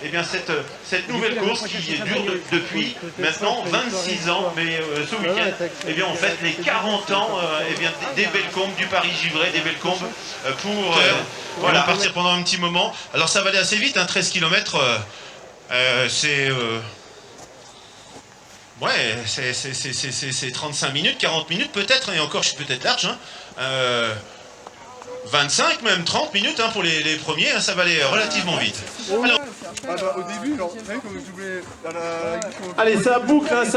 eh bien cette nouvelle course qui dure depuis maintenant 26 ans, mais ce week-end, eh bien on fête les 40 ans eh bien, des Bellecombes, du Paris-Givré, des Bellecombes pour voilà, partir pendant un petit moment. Alors ça va aller assez vite, hein, 13 km, c'est... ouais, c'est 35 minutes, 40 minutes peut-être, et encore je suis peut-être large, hein. 25, même 30 minutes hein, pour les premiers, hein, ça va aller relativement vite. Alors... au début, genre, comme je jouais dans la... Allez, ça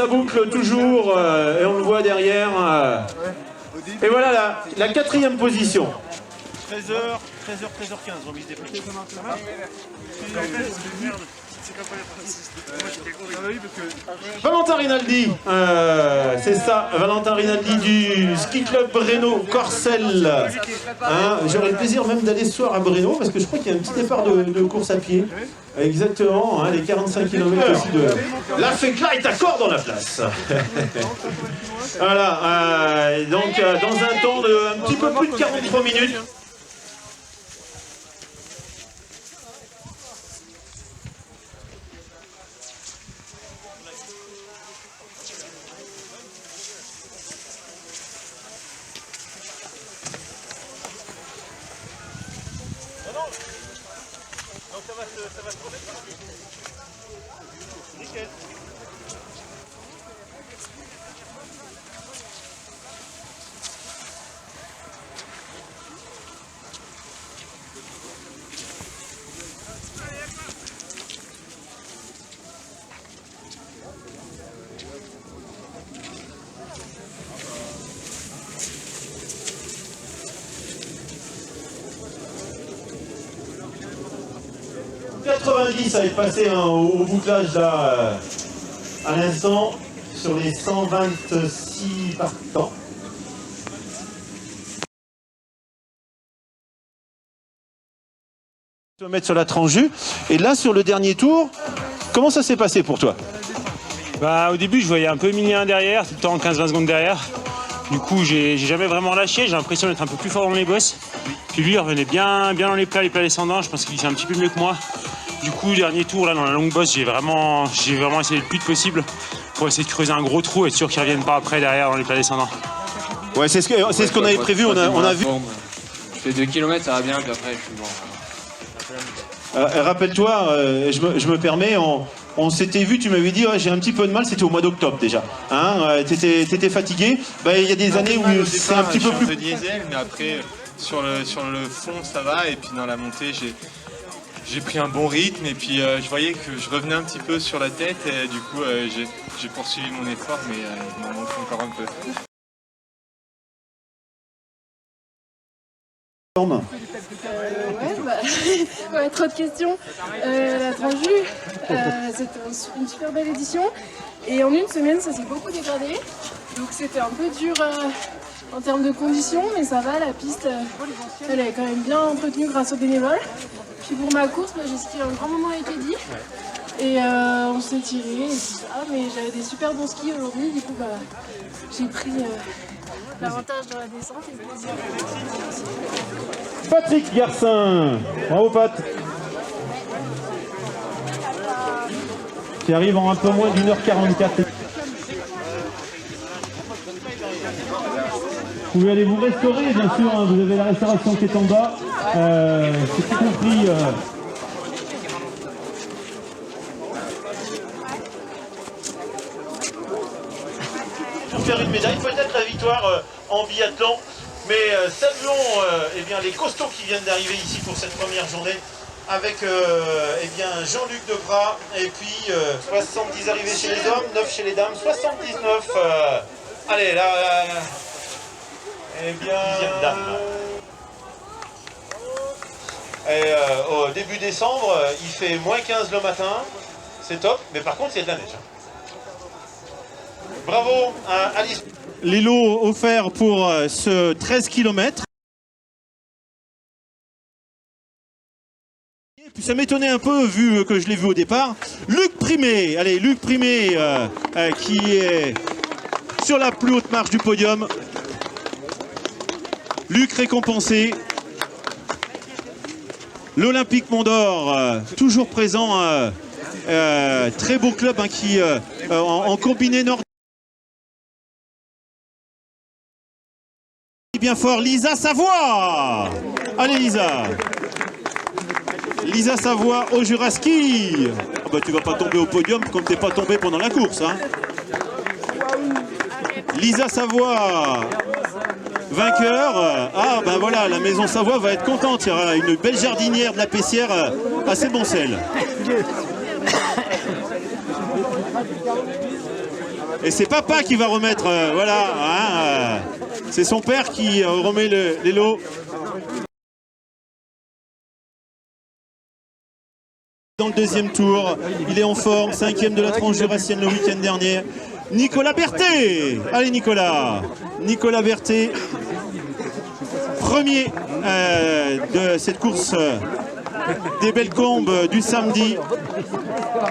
boucle toujours, et on le voit derrière. Et voilà la quatrième position. 13h15, remise des prix. Ça va? Valentin Rinaldi, c'est ça, Valentin Rinaldi du ski club Breno Corcelles. Hein, j'aurais le plaisir même d'aller ce soir à Breno parce que je crois qu'il y a un petit départ de course à pied. Exactement, hein, les 45 km aussi de... La Fécla est à corps dans la place. Voilà, donc dans un temps de un petit peu plus de 43 minutes. Donc ça va se remettre. Nickel. 90 avait passé hein, au bouclage là à l'instant sur les 126 partants. Mettre sur la tranche-jus. Et là sur le dernier tour, comment ça s'est passé pour toi? Bah, au début je voyais un peu Emilien derrière, tout le temps 15-20 secondes derrière. Du coup j'ai jamais vraiment lâché, j'ai l'impression d'être un peu plus fort dans les bosses. Puis lui il revenait bien dans les plats descendants, je pense qu'il fait un petit peu mieux que moi. Du coup dernier tour là dans la longue bosse j'ai vraiment essayé le plus possible pour essayer de creuser un gros trou et être sûr qu'ils reviennent pas après derrière dans les plats descendants. Ouais c'est ce qu'on avait prévu, on a vu. Je fais 2 km ça va bien puis après je suis bon. Rappelle-toi, je me permets, on s'était vu, tu m'avais dit ouais, j'ai un petit peu de mal, c'était au mois d'octobre déjà. Hein, t'étais fatigué. Bah, il y a des années où c'est un petit peu plus... de diesel, mais après sur le fond ça va et puis dans la montée j'ai pris un bon rythme et puis je voyais que je revenais un petit peu sur la tête et du coup j'ai poursuivi mon effort mais il m'en manque encore un peu. Ouais, trop de questions. La tranche-jus, c'était une super belle édition. Et en une semaine, ça s'est beaucoup dégradé. Donc c'était un peu dur en termes de conditions, mais ça va, la piste, elle est quand même bien entretenue grâce aux bénévoles. Puis pour ma course, j'ai skié un grand moment avec Eddy. Et on s'est tiré et tout ça, mais j'avais des super bons skis aujourd'hui, du coup j'ai pris l'avantage dans la descente et le plaisir. Patrick Garcin, bravo Pat. Qui arrive en un peu moins d'1h44. Vous pouvez aller vous restaurer, bien sûr, hein, vous avez la restauration qui est en bas. C'est tout compris. Pour faire une médaille, peut-être la victoire en biathlon. Mais saluons eh bien, les costauds qui viennent d'arriver ici pour cette première journée avec eh bien, Jean-Luc Deprat et puis 70 arrivés chez les hommes, 9 chez les dames, 79. Allez, là, eh bien, dame. Et, au début décembre, il fait moins 15 le matin, c'est top, mais par contre, il y a de la neige. Bravo à Alice. Les lots offerts pour ce 13 km. Et puis ça m'étonnait un peu vu que je l'ai vu au départ. Luc Primet, allez Luc Primet qui est sur la plus haute marche du podium. Luc récompensé. l'Olympique Mont-d'Or, toujours présent, très beau club hein, qui en combiné nord. Bien fort, Lisa Savoie. Allez Lisa. Lisa Savoie au Juraski. Ah bah, tu vas pas tomber au podium comme t'es pas tombé pendant la course. Hein. Lisa Savoie, vainqueur. Ah ben voilà, la maison Savoie va être contente. Il y aura une belle jardinière de la Pessière assez bon sel. Et c'est papa qui va remettre, voilà, hein, c'est son père qui remet les lots. Dans le deuxième tour, il est en forme, 5e de la tranche jurassienne le week-end dernier. Nicolas Berthet. Allez Nicolas. Nicolas Berthet, premier de cette course des Belles Combes du samedi.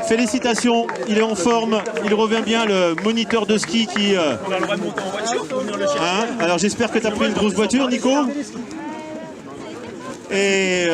Félicitations, il est en forme, il revient bien, le moniteur de ski qui... On a le droit de monter en voiture pour venir le chercher. Hein, alors j'espère que tu as pris une grosse voiture, Nico. Et